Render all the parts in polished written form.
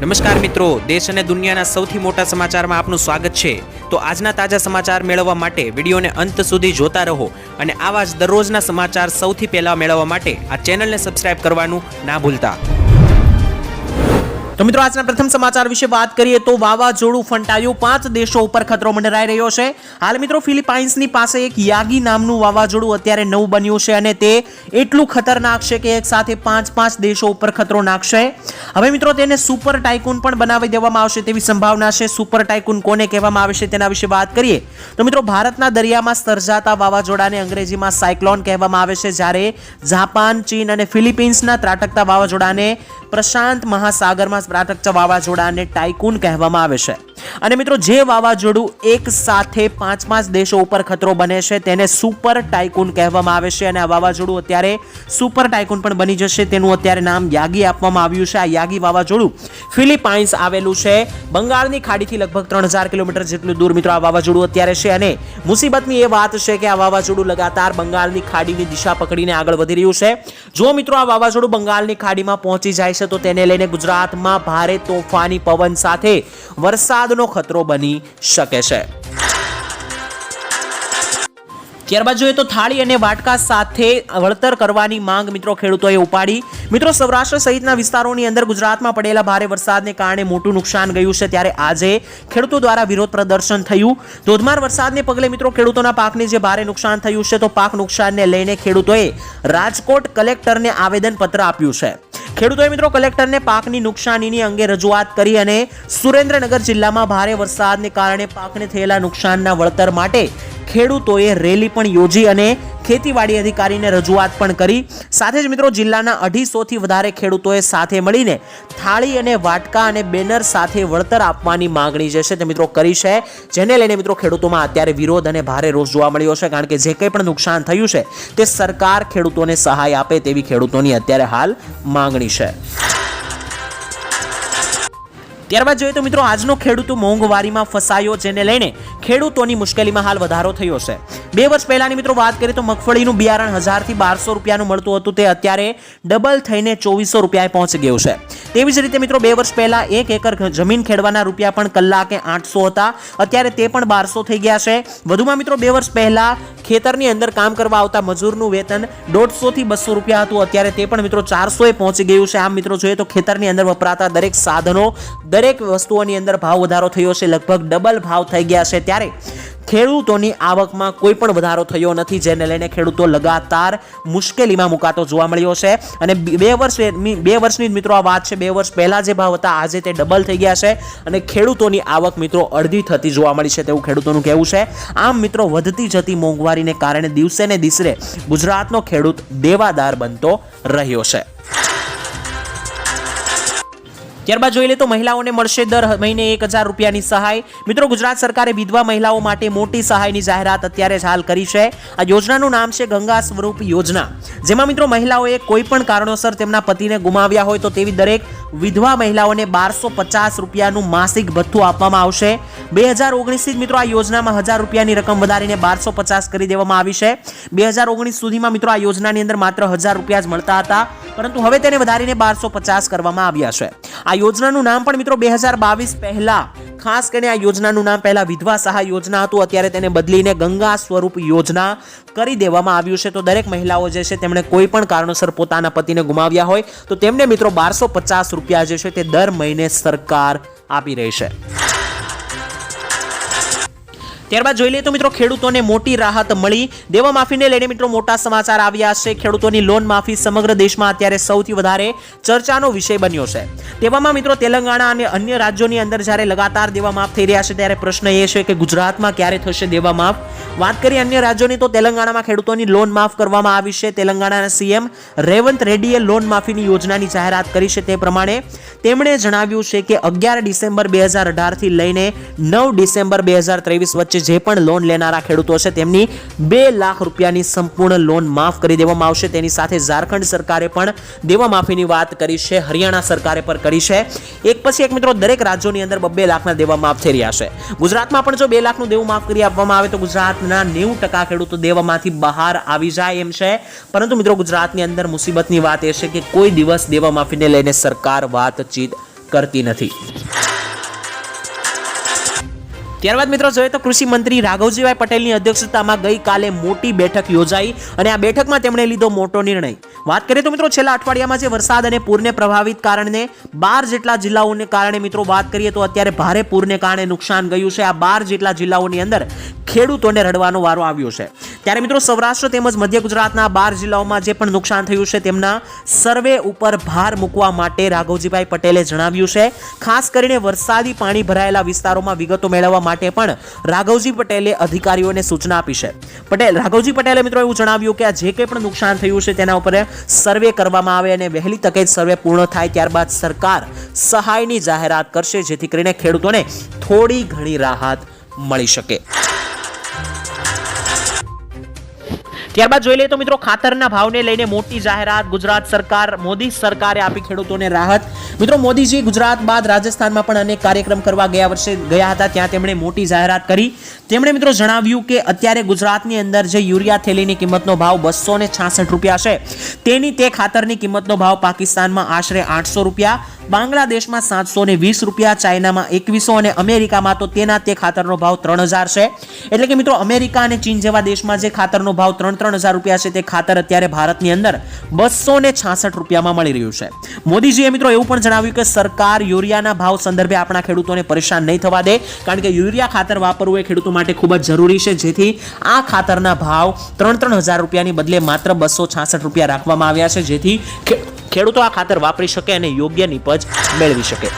નમસ્કાર મિત્રો, દેશ અને દુનિયાના સૌથી મોટા સમાચારમાં આપનું સ્વાગત છે। તો આજના તાજા સમાચાર મેળવવા માટે વિડીયોને અંત સુધી જોતા રહો અને આવા જ દરરોજના સમાચાર સૌથી પહેલા મેળવવા માટે આ ચેનલને સબસ્ક્રાઇબ કરવાનું ના ભૂલતા। તો મિત્રો આજના પ્રથમ સમાચાર વિશે વાત કરીએ તો વાવાઝોડું ફંટાયું, 5 દેશો ઉપર ખતરો મંડરાઈ રહ્યો છે। હાલ મિત્રો ફિલિપાઇન્સની પાસે એક યાગી નામનું વાવાઝોડું અત્યારે નવું બન્યું છે અને તે એટલું ખતરનાક છે કે એક સાથે 5 દેશો ઉપર ખતરો નાખશે। હવે મિત્રો તેને સુપર ટાઇકૂન પણ બનાવી દેવામાં આવશે તેવી સંભાવના છે। સુપર ટાઇકૂન કોને કહેવામાં આવે છે તેના વિશે વાત કરીએ તો મિત્રો ભારતના દરિયામાં સર્જાતા વાવાઝોડાને અંગ્રેજીમાં સાયક્લોન કહેવામાં આવે છે, જ્યારે જાપાન, ચીન અને ફિલિપિન્સના ત્રાટકતા વાવાઝોડાને પ્રશાંત મહાસાગરમાં ત્રાટકતા વાવાઝોડાને ટાઇકૂન કહેવામાં આવે છે। અને મિત્રો જે વાવાઝોડું એક સાથે 5 દેશો ઉપર ખતરો બને છે તેને સુપર ટાઇકૂન કહેવામાં આવે છે અને આ વાવાઝોડું અત્યારે સુપર ટાઇકૂન પણ બની જશે। તેનું અત્યારે નામ યાગી આપવામાં આવ્યું છે। આ યાગી વાવાઝોડું ફિલિપાઇન્સ આવેલું છે બંગાળની ખાડીથી લગભગ 3000 કિલોમીટર જેટલું દૂર મિત્રો આ વાવાઝોડું અત્યારે છે અને મુસીબતની એ વાત છે કે આ વાવાઝોડું લગાતાર બંગાળની ખાડીની દિશા પકડીને આગળ વધી રહ્યું છે। જો મિત્રો આ વાવાઝોડું બંગાળની ખાડીમાં પહોંચી જાય છે તો તેને લઈને ગુજરાતમાં ભારે તોફાની પવન સાથે વરસાદનો ખતરો બની શકે છે। ત્યારબાદ જોઈએ તો થાળી અને વાટકા સાથે વળતર કરવાની માંગ મિત્રો ખેડૂતોએ ઉપાડી। મિત્રો સૌરાષ્ટ્ર સહિતના વિસ્તારોની અંદર ગુજરાતમાં પડેલા ભારે વરસાદને કારણે મોટું નુકસાન ગયું છે, ત્યારે આજે ખેડૂતો દ્વારા વિરોધ પ્રદર્શન થયું। ધોધમાર વરસાદને પગલે મિત્રો ખેડૂતોના પાકને જે ભારે નુકસાન થયું છે તો પાક નુકસાનને લઈને ખેડૂતોએ રાજકોટ કલેક્ટરને આવેદનપત્ર આપ્યું છે। ખેડૂતોએ મિત્રો કલેક્ટરને પાકની નુકસાનીની અંગે રજૂઆત કરી અને સુરેન્દ્રનગર જિલ્લામાં ભારે વરસાદને કારણે પાકને થયેલા નુકસાનના વળતર માટે ખેડૂતોએ રેલી પણ યોજી અને ખેતીવાડી અધિકારીને રજૂઆત પણ કરી। સાથે જ મિત્રો જિલ્લાના 250 થી વધારે ખેડૂતોએ સાથે મળીને થાળી અને વાટકા અને બેનર સાથે વળતર આપવાની માંગણી જે છે તે મિત્રો કરી છે, જેને લઈને મિત્રો ખેડૂતોમાં અત્યારે વિરોધ અને ભારે રોષ જોવા મળ્યો છે, કારણ કે જે કંઈ પણ નુકસાન થયું છે તે સરકાર ખેડૂતોને સહાય આપે તેવી ખેડૂતોની અત્યારે હાલ માંગણી છે। ત્યારબાદ જોઈએ તો મિત્રો આજનો ખેડૂતો મોંઘવારીમાં ફસાયો, જેને લઈને ખેડૂતોની મુશ્કેલીમાં હાલ વધારો થયો છે। 2 વર્ષ પહેલાની મિત્રો વાત કરીએ તો મગફળીનું બિયારણ 1000 થી 1200 રૂપિયાનું મળતું હતું, તે અત્યારે ડબલ થઈને 2400 રૂપિયાએ પહોંચી ગયું છે। તેવી જ રીતે મિત્રો 2 વર્ષ પહેલા 1 એકર જમીન ખેડવાના રૂપિયા પણ કલાકે 800 હતા, અત્યારે તે પણ 1200 થઈ ગયા છે। વધુમાં મિત્રો 2 વર્ષ પહેલા ખેતરની અંદર કામ કરવા આવતા મજૂરનું વેતન 150 થી 200 રૂપિયા હતું, અત્યારે તે પણ મિત્રો 400 એ પહોંચી ગયું છે। આમ મિત્રો જોઈએ તો ખેતરની અંદર વપરાતા દરેક સાધનો, દરેક વસ્તુઓની અંદર ભાવ વધારો થયો છે, લગભગ ડબલ ભાવ થઈ ગયા છે, ત્યારે ખેડૂતોની આવકમાં કોઈ પણ વધારો થયો નથી, જેને લઈને ખેડૂતો લગાતાર મુશ્કેલીમાં મુકાતો જોવા મળ્યો છે। અને 2 વર્ષની મિત્રો આ વાત છે, 2 વર્ષ પહેલા જે ભાવ હતા આજે તે ડબલ થઈ ગયા છે અને ખેડૂતોની આવક મિત્રો અડધી થતી જોવા મળી છે તેવું ખેડૂતોનું કહેવું છે। આમ મિત્રો વધતી જતી મોંઘવારીને કારણે દિવસે ને દિવસે ગુજરાતનો ખેડૂત દેવાદાર બનતો રહ્યો છે। ત્યારબાદ જોઈ લે તો મહિલાઓને મળશે દર મહિને 1000 રૂપિયાની સહાય। મિત્રો ગુજરાત સરકારે વિધવા મહિલાઓ માટે મોટી સહાયની જાહેરાત અત્યારે જ હાલ કરી છે। આ યોજનાનું નામ છે ગંગા સ્વરૂપ યોજના, જેમાં મિત્રો મહિલાઓએ કોઈ પણ કારણોસર તેમના પતિને ગુમાવ્યા હોય તો તેવી દરેક વિધવા મહિલાઓને 1250 રૂપિયાનું માસિક ભથ્થું આપવામાં આવશે। 2019 થી મિત્રો આ યોજનામાં 1000 રૂપિયાની રકમ વધારીને 1250 કરી દેવામાં આવી છે। 2019 સુધીમાં મિત્રો આ યોજનાની અંદર માત્ર 1000 રૂપિયા જ મળતા હતા, પરંતુ હવે તેને વધારીને 1250 કરવામાં આવ્યા છે। આ યોજનાનું નામ પણ મિત્રો 2022 પહેલા ખાસ કરીને આ યોજનાનું નામ પહેલા વિધવા સહાય યોજના હતું, અત્યારે તેને બદલીને ગંગા સ્વરૂપ યોજના કરી દેવામાં આવ્યું છે। તો દરેક મહિલાઓ જે છે તેમણે કોઈ પણ કારણોસર પોતાના પતિને ગુમાવ્યા હોય તો તેમને મિત્રો 1250 રૂપિયા જે છે તે દર મહિને સરકાર આપી રહી છે। ત્યારબાદ જોઈ લઈએ તો મિત્રો ખેડૂતોને મોટી રાહત મળી। દેવા માફીને લઈને મિત્રો મોટા સમાચાર આવ્યા છે। ખેડૂતોની લોન માફી સમગ્ર દેશમાં અત્યારે સૌથી વધારે ચર્ચાનો વિષય બન્યો છે। તેવામાં મિત્રો તેલંગાણા અને અન્ય રાજ્યોની અંદર જ્યારે લગાતાર દેવા માફ થઈ રહ્યા છે ત્યારે પ્રશ્ન એ છે કે ગુજરાતમાં ક્યારે થશે દેવા માફ। વાત કરીએ અન્ય રાજ્યોની તો તેલંગાણામાં ખેડૂતોની લોન માફ કરવામાં આવી છે। તેલંગાણાના સીએમ રેવંત રેડ્ડીએ લોન માફીની યોજનાની જાહેરાત કરી છે। તે પ્રમાણે તેમણે જણાવ્યું છે કે 11 ડિસેમ્બર 2018 થી લઈને 9 ડિસેમ્બર 2023 વચ્ચે જે પણ લોન લેનારા ખેડૂતો છે તેમની 2 લાખ રૂપિયાની સંપૂર્ણ લોન માફ કરી દેવામાં આવશે। તેની સાથે ઝારખંડ સરકારે પણ દેવા માફીની વાત કરી છે, હરિયાણા સરકારે પણ કરી છે। એક પછી એક મિત્રો દરેક રાજ્યોની અંદર 2 લાખના દેવા માફ થઈ રહ્યા છે। ગુજરાતમાં પણ જો 2 લાખનું દેવું માફ કરી આપવામાં આવે તો ગુજરાતના 90% ખેડૂતો દેવામાંથી બહાર આવી જાય એમ છે। પરંતુ મિત્રો ગુજરાતની અંદર મુસીબતની વાત એ છે કે કોઈ દિવસ દેવા માફીને લઈને સરકાર વાતચીત કરતી નથી. ત્યારબાદ મિત્રો જોઈએ તો કૃષિ મંત્રી રાઘવજીભાઈ પટેલની અધ્યક્ષતામાં ગઈકાલે મોટી બેઠક યોજાઈ અને આ બેઠકમાં તેમણે લીધો મોટો નિર્ણય. વાત કરીએ તો મિત્રો છેલ્લા અઠવાડિયામાં જે વરસાદ અને પૂરને પ્રભાવિત કારણે 12 જેટલા જિલ્લાઓને કારણે મિત્રો વાત કરીએ તો અત્યારે ભારે પૂરને કારણે નુકસાન ગયું છે. આ 12 જેટલા જિલ્લાઓની અંદર ખેડૂતોને રડવાનો વારો આવ્યો છે. ત્યારે મિત્રો સૌરાષ્ટ્ર તેમજ મધ્ય ગુજરાતના 12 જિલ્લાઓમાં જે પણ નુકસાન થયું છે તેમના સર્વે ઉપર ભાર મૂકવા માટે રાઘવજીભાઈ પટેલે જણાવ્યું છે. ખાસ કરીને વરસાદી પાણી ભરાયેલા વિસ્તારોમાં વિગતો મેળવવા માટે પણ રાઘવજી પટેલે અધિકારીઓને સૂચના આપી છે. રાઘવજી પટેલે મિત્રો એવું જણાવ્યું કે આ જે કંઈ પણ નુકસાન થયું છે તેના ઉપર સર્વે કરવામાં આવે અને વહેલી તકે જ સર્વે પૂર્ણ થાય ત્યારબાદ સરકાર સહાયની જાહેરાત કરશે, જેથી કરીને ખેડૂતોને થોડી ઘણી રાહત મળી શકે. ત્યારબાદ જોઈ લઈએ તો મિત્રો ખાતરના ભાવને લઈને મોટી જાહેરાત ગુજરાત સરકાર મોદી સરકારે આપી ખેડૂતોને રાહત. મિત્રો મોદીજી ગુજરાત બાદ રાજસ્થાનમાં પણ અનેક કાર્યક્રમ કરવા ગયા વર્ષે ગયા હતા, ત્યાં તેમણે મોટી જાહેરાત કરી. તેમણે મિત્રો જણાવ્યું કે અત્યારે ગુજરાતની અંદર જે યુરિયા થેલીની કિંમતનો ભાવ 266 રૂપિયા છે તેની તે ખાતરની કિંમતનો ભાવ પાકિસ્તાનમાં આશરે 800 રૂપિયા, બાંગ્લાદેશમાં 720 રૂપિયા, ચાઇનામાં 2100 અને અમેરિકામાં તો તેના તે ખાતરનો ભાવ 3000 છે. એટલે કે મિત્રો અમેરિકા અને ચીન જેવા દેશમાં જે ખાતરનો ભાવ 3,000 રૂપિયા છે તે ખાતર અત્યારે ભારતની અંદર 266 રૂપિયામાં મળી રહ્યું છે. મોદીજીએ મિત્રો એવું પણ જણાવ્યું કે સરકાર યુરિયાના ભાવ સંદર્ભે આપણા ખેડૂતોને પરેશાન નહીં થવા દે, કારણ કે યુરિયા ખાતર વાપરવું એ ખેડૂતો માટે ખૂબ જ જરૂરી છે. જેથી આ ખાતરના ભાવ 3,000 રૂપિયાની બદલે માત્ર 266 રૂપિયા રાખવામાં આવ્યા છે, જેથી ખેડૂતો આ ખાતર વાપરી શકે અને યોગ્ય નીપજ મેળવી શકે.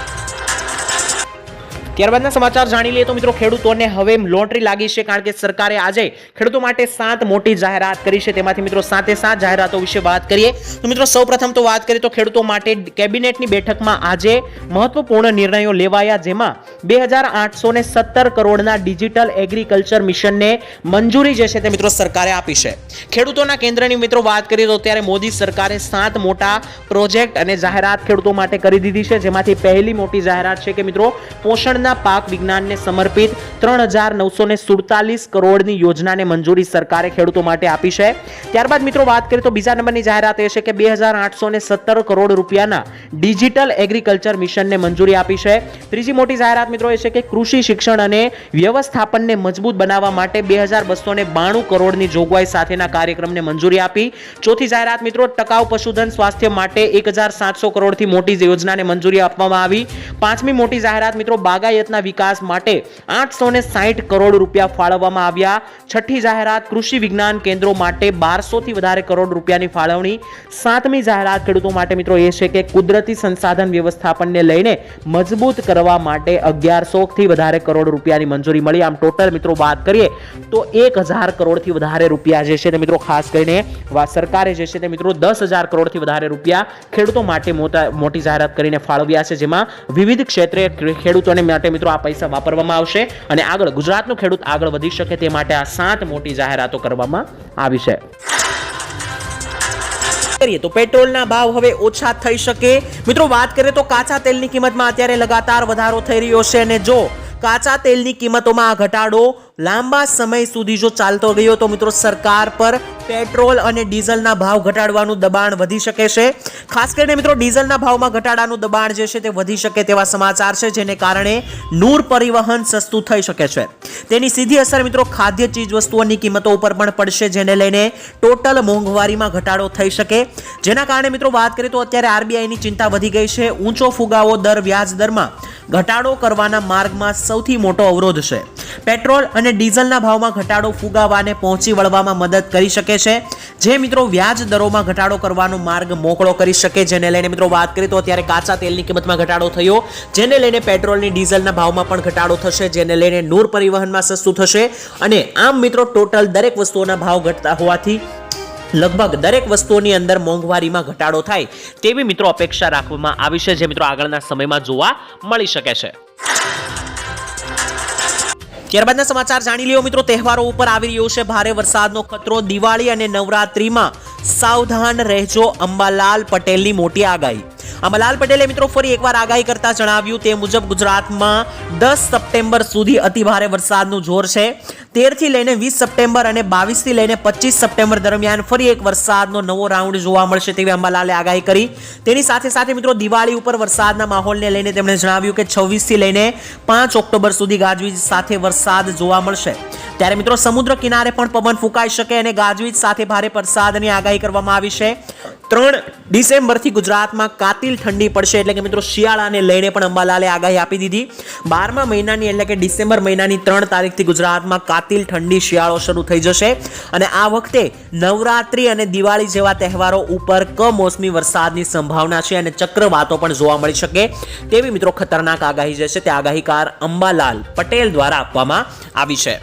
ત્યારબાદના સમાચાર જાણી લઈએ તો મિત્રો ખેડૂતોને હવે લોટરી લાગી છે, કારણ કે સરકારે આજે ખેડૂતો માટે 7 મોટી જાહેરાત કરી છે. તેમાંથી મિત્રો 7 જાહેરાતો વિશે વાત કરીએ તો મિત્રો સૌપ્રથમ તો વાત કરીએ તો ખેડૂતો માટે કેબિનેટની બેઠકમાં આજે મહત્વપૂર્ણ નિર્ણયો લેવાયા, જેમાં 2,817 કરોડના ડિજિટલ એગ્રીકલ્ચર મિશનને મંજૂરી જે છે તે મિત્રો સરકારે આપી છે. ખેડૂતોના કેન્દ્રની મિત્રો વાત કરીએ તો અત્યારે મોદી સરકારે 7 મોટા પ્રોજેક્ટ અને જાહેરાત ખેડૂતો માટે કરી દીધી છે, જેમાંથી પહેલી મોટી જાહેરાત છે કે મિત્રો પોષણના પાક વિજ્ઞાનને સમર્પિત 3,947 કરોડની યોજનાને મંજૂરી સરકારે ખેડૂતો માટે આપી છે. ત્યારબાદ મિત્રો વાત કરીએ તો બીજા નંબરની જાહેરાત એ છે કે 2,817 કરોડ રૂપિયાના ડિજિટલ એગ્રીકલ્ચર મિશનને મંજૂરી આપી છે. ત્રીજી મોટી જાહેરાત મિત્રો એ છે કે કૃષિ શિક્ષણ અને વ્યવસ્થાપનને મજબૂત બનાવવા માટે 2,292 કરોડની જોગવાઈ સાથેના કાર્યક્રમને મંજૂરી આપી. ચોથી જાહેરાત મિત્રો ટકાઉ પશુધન સ્વાસ્થ્ય માટે 1,700 કરોડથી મોટી યોજનાને મંજૂરી આપવામાં આવી. પાંચમી મોટી જાહેરાત મિત્રો બાગાયતના વિકાસ માટે 860 કરોડ રૂપિયા ફાળવવામાં આવ્યા. છઠ્ઠી જાહેરાત કૃષિ વિજ્ઞાન કેન્દ્રો માટે 1200 થી વધારે કરોડ રૂપિયાની ફાળવણી. સાતમી જાહેરાત ખેડૂતો માટે મિત્રો એ છે કે કુદરતી સંસાધન વ્યવસ્થાપનને લઈને મજબૂત કરવા માટે 1100 થી વધારે કરોડ રૂપિયાની મંજૂરી મળી. આમ ટોટલ મિત્રો વાત કરીએ તો 1000 કરોડથી વધારે રૂપિયા જે છે તે મિત્રો ખાસ કરીને સરકારે જે છે તે મિત્રો 10,000 કરોડથી વધારે રૂપિયા ખેડૂતો માટે મોટી જાહેરાત કરીને ફાળવ્યા છે, જેમાં વિવિધ ક્ષેત્રે ખેડૂતોને માટે મિત્રો આ પૈસા વાપરવામાં આવશે અને આગળ ગુજરાતનો ખેડૂત આગળ વધી શકે તે માટે આ 7 મોટી જાહેરાતો કરવામાં આવી છે. તો પેટ્રોલના ભાવ હવે ઓછા થઈ શકે. મિત્રો વાત કરીએ તો કાચા તેલની કિંમતમાં અત્યારે લગાતાર વધારો થઈ રહ્યો છે અને જો કાચા તેલની કિંમતોમાં ઘટાડો લાંબા સમય સુધી જો ચાલતો ગયો તો મિત્રો સરકાર પર પેટ્રોલ અને ડીઝલના ભાવ ઘટાડવાનું દબાણ વધી શકે છે. ખાસ કરીને મિત્રો ડીઝલના ભાવમાં ઘટાડાનું દબાણ જે છે તે વધી શકે તેવા સમાચાર છે, જેને કારણે નૂર પરિવહન સસ્તું થઈ શકે છે. તેની સીધી અસર મિત્રો ખાદ્ય ચીજ વસ્તુઓની કિંમતો ઉપર પણ પડશે, જેને લઈને ટોટલ મોંઘવારીમાં ઘટાડો થઈ શકે. જેના કારણે મિત્રો વાત કરીએ તો અત્યારે આરબીઆઈની ચિંતા વધી ગઈ છે. ઊંચો ફુગાવો દર વ્યાજ દરમાં ઘટાડો કરવાના માર્ગમાં સૌથી મોટો અવરોધ છે. પેટ્રોલ અને ડીઝલના ભાવમાં ઘટાડો ફુગાવાને પહોંચી વળવામાં મદદ કરી શકે છે, જે મિત્રો વ્યાજ દરોમાં ઘટાડો કરવાનો માર્ગ મોકળો કરી શકે. જેને લઈને મિત્રો વાત કરીએ તો અત્યારે કાચા તેલની કિંમતમાં ઘટાડો થયો, જેને લઈને પેટ્રોલની ડીઝલના ભાવમાં પણ ઘટાડો થશે, જેને લઈને નૂર પરિવહનમાં સસ્તું થશે અને આમ મિત્રો ટોટલ દરેક વસ્તુઓના ભાવ ઘટતા હોવાથી લગભગ દરેક વસ્તુઓની અંદર મોંઘવારીમાં ઘટાડો થાય તેવી મિત્રો અપેક્ષા રાખવામાં આવી છે, જે મિત્રો આગળના સમયમાં જોવા મળી શકે છે. ત્યારબાદના સમાચાર જાણી લ્યો મિત્રો. તહેવારો ઉપર આવી રહ્યો છે ભારે વરસાદનો ખતરો. દિવાળી અને નવરાત્રીમાં સાવધાન રહેજો, અંબાલાલ પટેલની મોટી આગાહી. અંબાલાલ પટેલે મિત્રો ફરી એકવાર આગાહી કરતા જણાવ્યું તે મુજબ ગુજરાતમાં 10 સપ્ટેમ્બર સુધી અતિભારે વરસાદનું જોર છે. 13 થી લઈને 20 સપ્ટેમ્બર અને 22 થી લઈને 25 સપ્ટેમ્બર દરમિયાન ફરી એક વરસાદનો નવો રાઉન્ડ જોવા મળશે તેવી અંબાલાલે આગાહી કરી. તેની સાથે સાથે મિત્રો દિવાળી ઉપર વરસાદના માહોલને લઈને તેમણે જણાવ્યું કે 26 થી લઈને 5 ઓક્ટોબર સુધી ગાજવીજ સાથે વરસાદ જોવા મળશે. ત્યારે મિત્રો સમુદ્ર કિનારે પણ પવન ફૂંકાઈ શકે અને ગાજવીજ સાથે ભારે વરસાદની આગાહી કરવામાં આવી છે. 3 ડિસેમ્બરથી ગુજરાતમાં કાતિલ ઠંડી પડશે એટલે કે મિત્રો શિયાળાને લઈને પણ અંબાલાલે આગાહી આપી દીધી. 12મા મહિનાની એટલે કે ડિસેમ્બર મહિનાની 3 તારીખથી ગુજરાતમાં કાતિલ ઠંડી શિયાળો શરૂ થઈ જશે અને આ વખતે નવરાત્રી અને દિવાળી જેવા તહેવારો ઉપર કમોસમી વરસાદની સંભાવના છે અને ચક્રવાતો પણ જોવા મળી શકે તેવી મિત્રો ખતરનાક આગાહી જે છે તે આગાહીકાર અંબાલાલ પટેલ દ્વારા આપવામાં આવી છે.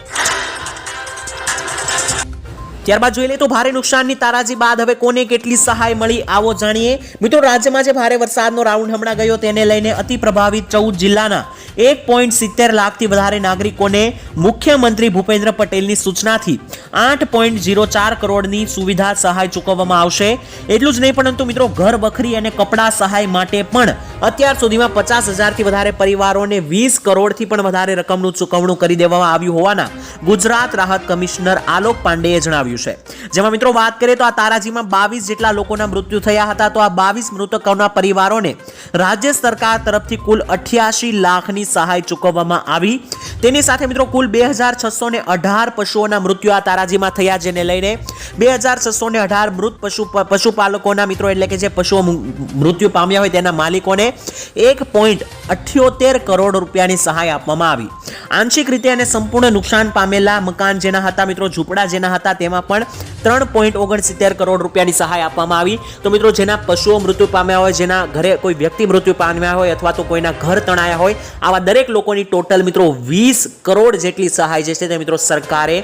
ત્યારબાદ જોઈ લઈએ તો ભારે નુકસાનની તારાજી બાદ હવે કોને કેટલી સહાય મળી આવો જાણીએ. મિત્રો રાજ્યમાં જે ભારે વરસાદનો રાઉન્ડ હમણાં ગયો તેને લઈને અતિ પ્રભાવિત 14 જિલ્લાના 1.70 લાખથી વધારે નાગરિકોને મુખ્યમંત્રી ભૂપેન્દ્ર પટેલની સૂચનાથી 8.04 કરોડની સુવિધા સહાય ચૂકવવામાં આવશે. એટલું જ નહીં પરંતુ મિત્રો ઘર વખરી અને કપડા સહાય માટે પણ અત્યાર સુધીમાં 50,000થી વધારે પરિવારોને 20 કરોડથી પણ વધારે રકમનું ચૂકવણું કરી દેવામાં આવ્યું હોવાના ગુજરાત રાહત કમિશનર આલોક પાંડેએ જણાવ્યું છે. જેમાં મિત્રો વાત કરીએ તો આ તારાજીમાં 22 જેટલા લોકોના મૃત્યુ થયા હતા. તો આ 22 મૃતકોના પરિવારોને રાજ્ય સરકાર તરફથી કુલ 88 લાખની સહાય ચૂકવવામાં આવી. તેની સાથે મિત્રો કુલ 2618 પશુઓના મૃત્યુ આ તારાજીમાં થયા જેને લઈને 2618 મૃત પશુપાલકોના મિત્રો એટલે કે જે પશુઓ મૃત્યુ પામ્યા હોય તેના માલિકોને 1.78 કરોડ રૂપિયાની સહાય આપવામાં આવી. આંશિક રીતે અને સંપૂર્ણ નુકસાન પામેલા મકાન જેના હતા મિત્રો ઝૂંપડા જેના હતા તેમાં પણ 3.69 કરોડ રૂપિયાની સહાય આપવામાં આવી. તો મિત્રો જેના પશુઓ મૃત્યુ પામ્યા હોય, જેના ઘરે કોઈ વ્યક્તિ મૃત્યુ પામ્યા હોય અથવા તો કોઈના ઘર તણાયા હોય, આવા દરેક લોકોની ટોટલ મિત્રો 20 કરોડ જેટલી સહાય જે છે તે મિત્રો સરકારે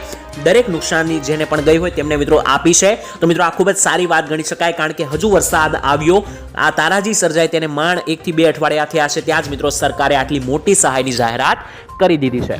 દરેક નુકસાનની જેને પણ ગઈ હોય તેમને મિત્રો આપી છે. તો મિત્રો આ ખૂબ જ સારી વાત ગણી શકાય કારણ કે હજુ વરસાદ આવ્યો, આ તારાજી સર્જાય તેને માંડ 1 થી 2 અઠવાડિયા થયા છે ત્યાં જ મિત્રો સરકારે આટલી મોટી સહાયની જાહેરાત કરી દીધી છે.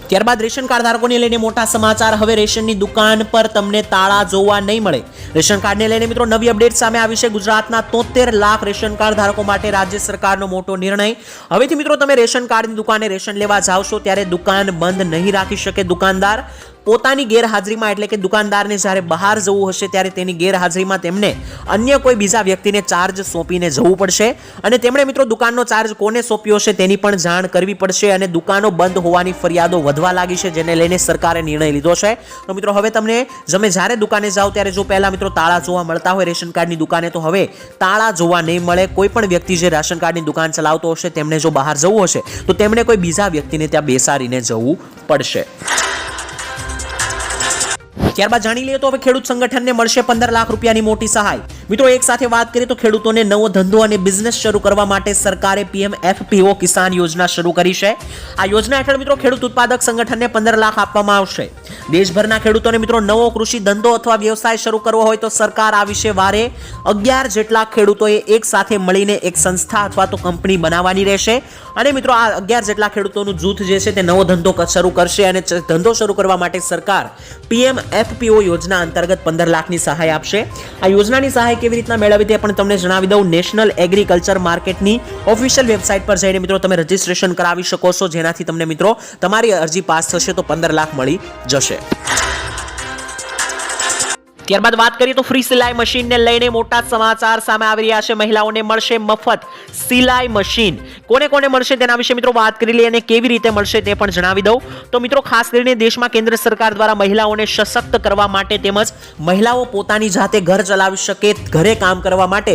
ત્યારબાદ રેશન કાર્ડ ધારકોને લઈને મોટા સમાચાર. હવે રેશનની દુકાન પર તમને તાળા જોવા નહીં મળે. રેશન કાર્ડને લઈને મિત્રો નવી અપડેટ સામે આવી છે. ગુજરાતના 73 લાખ રેશન કાર્ડ ધારકો માટે રાજ્ય સરકારનો મોટો નિર્ણય. હવેથી મિત્રો તમે રેશન કાર્ડની દુકાને રેશન લેવા જાવશો ત્યારે દુકાન બંધ નહીં રાખી શકે દુકાનદાર. પોતાની ગેરહાજરીમાં એટલે કે દુકાનદારને જ્યારે બહાર જવું હશે ત્યારે તેની ગેરહાજરીમાં તેમને અન્ય કોઈ બીજા વ્યક્તિને ચાર્જ સોંપીને જવું પડશે અને તેમણે મિત્રો દુકાનનો ચાર્જ કોને સોંપ્યો છે તેની પણ જાણ કરવી પડશે અને દુકાનો બંધ હોવાની ફરિયાદો વધવા લાગી છે જેને લઈને સરકારે નિર્ણય લીધો છે. તો મિત્રો હવે તમને જ્યારે દુકાને જાઓ ત્યારે જો પહેલા મિત્રો તાળા જોવા મળતા હોય રેશન કાર્ડની દુકાને તો હવે તાળા જોવા નહીં મળે. કોઈ પણ વ્યક્તિ જે રાશન કાર્ડની દુકાન ચલાવતો હશે તેમને જો બહાર જવું હશે તો તેમણે કોઈ બીજા વ્યક્તિને ત્યાં બેસાડીને જવું પડશે. ત્યારબાદ જાણી લઈએ તો હવે ખેડૂત સંગઠનને મળશે 15 લાખ રૂપિયાની મોટી સહાય. મિત્રો એક સાથે વાત કરીએ તો ખેડૂતોને નવો ધંધો અને બિઝનેસ શરૂ કરવા માટે સરકારે પીએમ FPO કિસાન યોજના શરૂ કરી છે. આ યોજના હેઠળ મિત્રો ખેડૂત ઉત્પાદક સંગઠનને 15 લાખ આપવામાં આવશે. દેશભરના ખેડૂતોને મિત્રો નવો કૃષિ ધંધો અથવા વ્યવસાય શરૂ કરવો હોય તો સરકાર આ વિશે વારે 11 જેટલા ખેડૂતોએ એક સાથે મળીને એક સંસ્થા અથવા તો કંપની બનાવવાની રહેશે અને મિત્રો આ 11 જેટલા ખેડૂતોનું જૂથ જે છે તે નવો ધંધો શરૂ કરશે અને ધંધો શરૂ કરવા માટે સરકાર પીએમ FPO યોજના અંતર્ગત 15 લાખની સહાય આપશે. આ યોજનાની સહાય કેવી રીતના મેળવવી તે પણ તમને જણાવી દઉં. નેશનલ એગ્રીકલ્ચર માર્કેટની ઓફિશિયલ વેબસાઇટ પર જઈને મિત્રો તમે રજીસ્ટ્રેશન કરાવી શકો છો જેનાથી તમને મિત્રો તમારી અરજી પાસ થશે તો 15 લાખ મળી જશે. ત્યારબાદ વાત કરીએ તો ફ્રી સિલાઈ મશીનને લઈને મોટા સમાચાર સામે આવી રહ્યા છે. મહિલાઓને મળશે મફત સિલાઈ મશીન. કોને કોને મળશે તેના વિશે મિત્રો વાત કરી લઈએ અને કેવી રીતે મળશે તે પણ જણાવી દઉં. તો મિત્રો ખાસ કરીને દેશમાં કેન્દ્ર સરકાર દ્વારા મહિલાઓને સશક્ત કરવા માટે તેમજ મહિલાઓ પોતાની જાતે ઘર ચલાવી શકે, ઘરે કામ કરવા માટે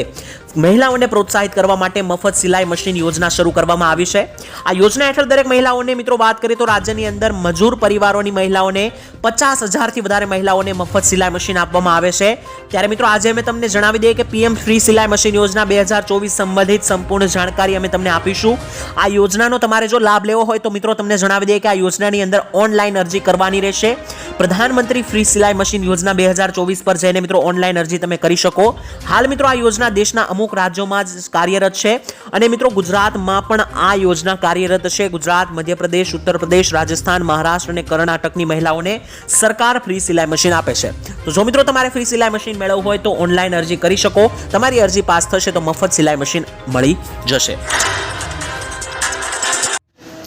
મહિલાઓને પ્રોત્સાહિત કરવા માટે મફત સિલાઈ મશીન યોજના શરૂ કરવામાં આવી છે. આ યોજના હેઠળ દરેક મહિલાઓને મિત્રો વાત કરીએ તો રાજ્યની અંદર મજૂર પરિવારોની મહિલાઓને 50,000થી વધારે મહિલાઓને મફત સિલાઈ મશીન આપવામાં આવે છે. ત્યારે મિત્રો આજે અમે તમને જણાવી દઈએ કે પીએમ ફ્રી સિલાઈ મશીન યોજના 2024 સંબંધિત સંપૂર્ણ જાણકારી અમે તમને આપીશું. આ યોજનાનો તમારે જો લાભ લેવો હોય તો મિત્રો તમને જણાવી દઈએ કે આ યોજનાની અંદર ઓનલાઈન અરજી કરવાની રહેશે. પ્રધાનમંત્રી ફ્રી સિલાઈ મશીન યોજના 2024 પર જઈને મિત્રો ઓનલાઈન અરજી તમે કરી શકો. હાલ મિત્રો આ યોજના દેશના અમુક રાજ્યોમાં જ કાર્યરત છે અને મિત્રો ગુજરાતમાં પણ આ યોજના કાર્યરત છે. ગુજરાત, મધ્યપ્રદેશ, ઉત્તર પ્રદેશ, રાજસ્થાન, મહારાષ્ટ્ર અને કર્ણાટકની મહિલાઓને સરકાર ફ્રી સિલાઈ મશીન આપે છે. તો જો મિત્રો તમારે ફ્રી સિલાઈ મશીન મેળવવું હોય તો ઓનલાઈન અરજી કરી શકો. તમારી અરજી પાસ થશે તો મફત સિલાઈ મશીન મળી જશે.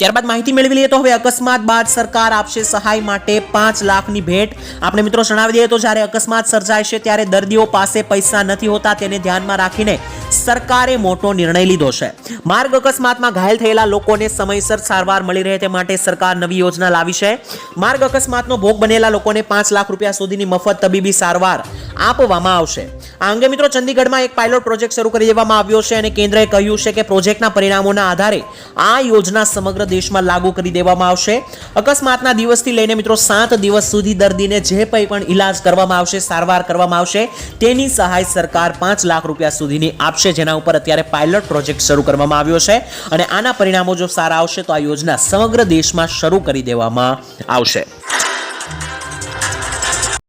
ત્યારબાદ માહિતી મેળવી લઈએ તો હવે અકસ્માત બાદ સરકાર આપશે સહાય માટે 5 લાખની ભેટ. આપણે મિત્રો જણાવી દઈએ તો જ્યારે અકસ્માત સર્જાય છે ત્યારે દર્દીઓ પાસે પૈસા નથી હોતા, તેને ધ્યાનમાં રાખીને સરકારે મોટો નિર્ણય લીધો છે. માર્ગ અકસ્માતમાં ઘાયલ થયેલા લોકોને સમયસર સારવાર મળી રહે તે માટે સરકાર નવી યોજના લાવી છે. માર્ગ અકસ્માતનો ભોગ બનેલા લોકોને 5 લાખ રૂપિયા સુધીની મફત તબીબી સારવાર આપવામાં આવશે. આ અંગે મિત્રો ચંદીગઢમાં એક પાયલોટ પ્રોજેક્ટ શરૂ કરી દેવામાં આવ્યો છે અને કેન્દ્રએ કહ્યું છે કે પ્રોજેક્ટના પરિણામોના આધારે આ યોજના સમગ્ર દેશમાં લાગુ કરી દેવામાં આવશે. અકસ્માતના દિવસથી લઈને મિત્રો 7 દિવસ સુધી દર્દીને જે કંઈ પણ ઈલાજ કરવામાં આવશે, સારવાર કરવામાં આવશે, તેની સહાય સરકાર 5 લાખ રૂપિયા સુધીની આપશે, જેના ઉપર અત્યારે પાયલોટ પ્રોજેક્ટ શરૂ કરવામાં આવ્યો છે અને આના પરિણામો જો સારા આવશે તો આ યોજના સમગ્ર દેશમાં શરૂ કરી દેવામાં આવશે.